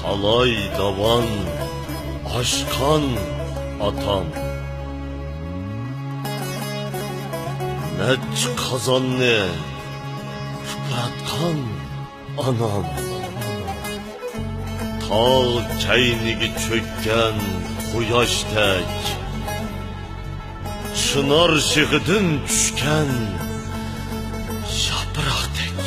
talay davan aşkan atam. Neç kazanne kıpratkan anam. Tağ keynigi çökken quyoşdek, çınar şığıdın düşken yapraqdek.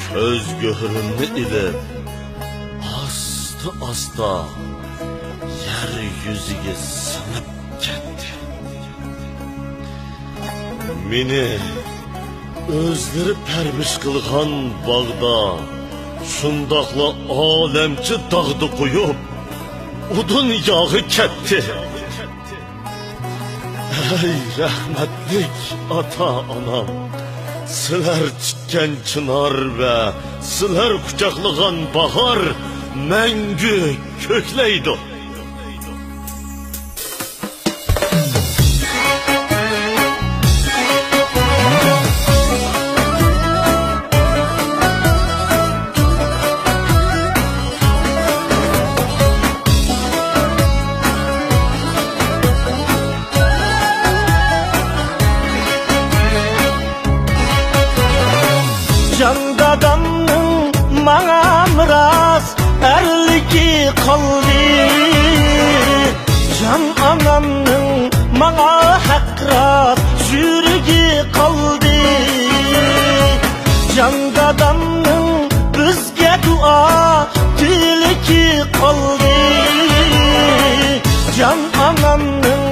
Köz göğrümni ilip astı asta yeryüzüge sınıp gitti. Meni özleri perviş kılgan bağda şundaqla alemci dağdı koyup odun yağı ketdi. Ey rahmetlik ata anam, sizler çıkken çınar ve sizler kucaklagan bahar məngü kökleydi. Can dadamның manga miras erligi qaldı. Can anamның manga haqrat yürügi qaldı. Can dadamның bizge dua tiliki qaldı. Can anamның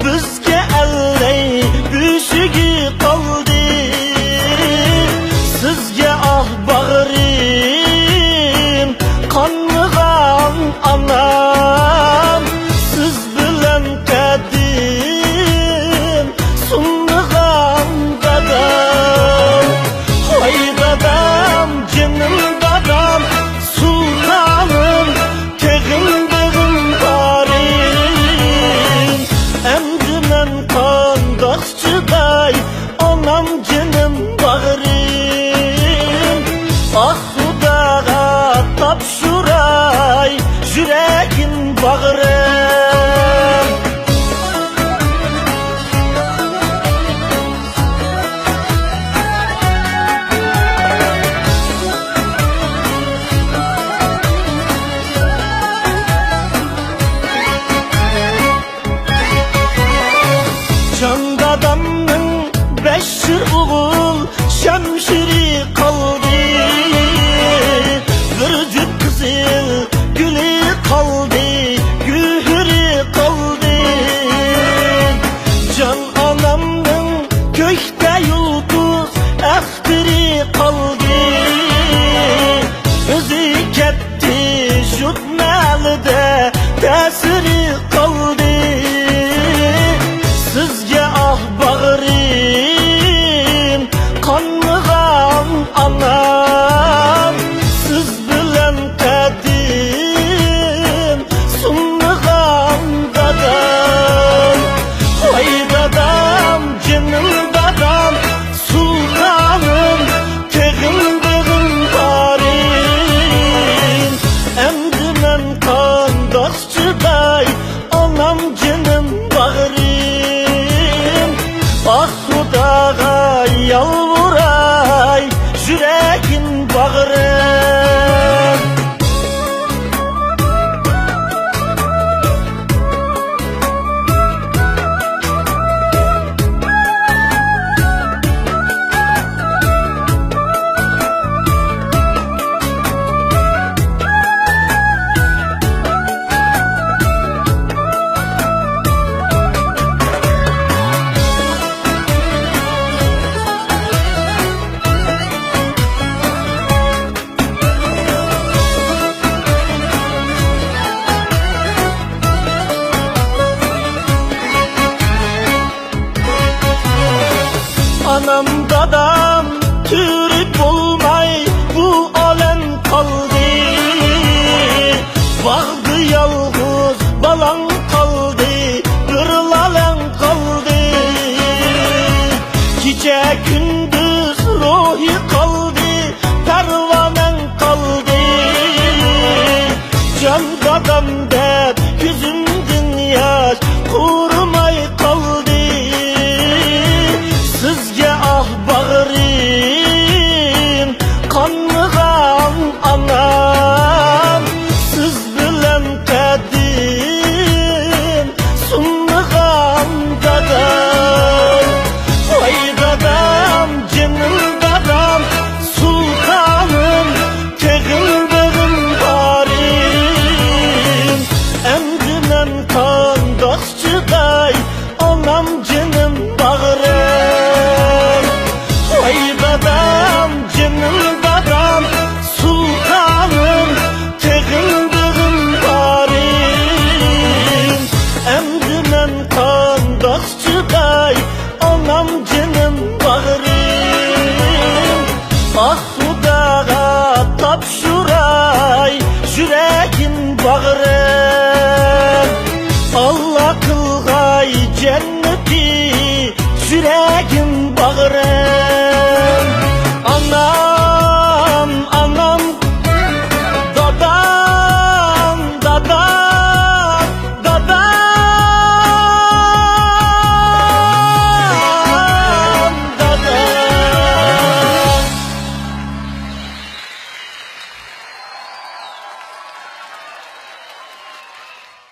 bizge elley büyüsügi qaldı. Sizge ah bağırım kanlıgan anam, siz bilen kadim sunlugan dadam. Hay dadam, canım dadam, sultanım, tegim begim barim. Emdi men kandakçıday, anam canım bağırım. Ah Xudaga tapşuray, yüreğim bağırım. Can dadamның beşir oğul şemşiri kaldı. Bir cüt kızıl gülü kaldı, gühürü kaldı. Can anamның kökte yıldız ehtiri kaldı. Özü ketti jutmalı da tesiri kaldı. Sizge ah bağırım kanlıgan anam, siz bilen kadim sunlugan dadam. Hay dadam, canım dadam, sultanım, tegim begim barim. Emdi men kandakçıday, anam canım bağırım. Ah Xudaga yalvuray, yüreğim bağırım. Anam dadam türüp olmay bu alem kaldı. Bağdı yalğız balan kaldı, kırlalen kaldı. Gece gündüz ruhi kaldı, dep yüzümdün yaş.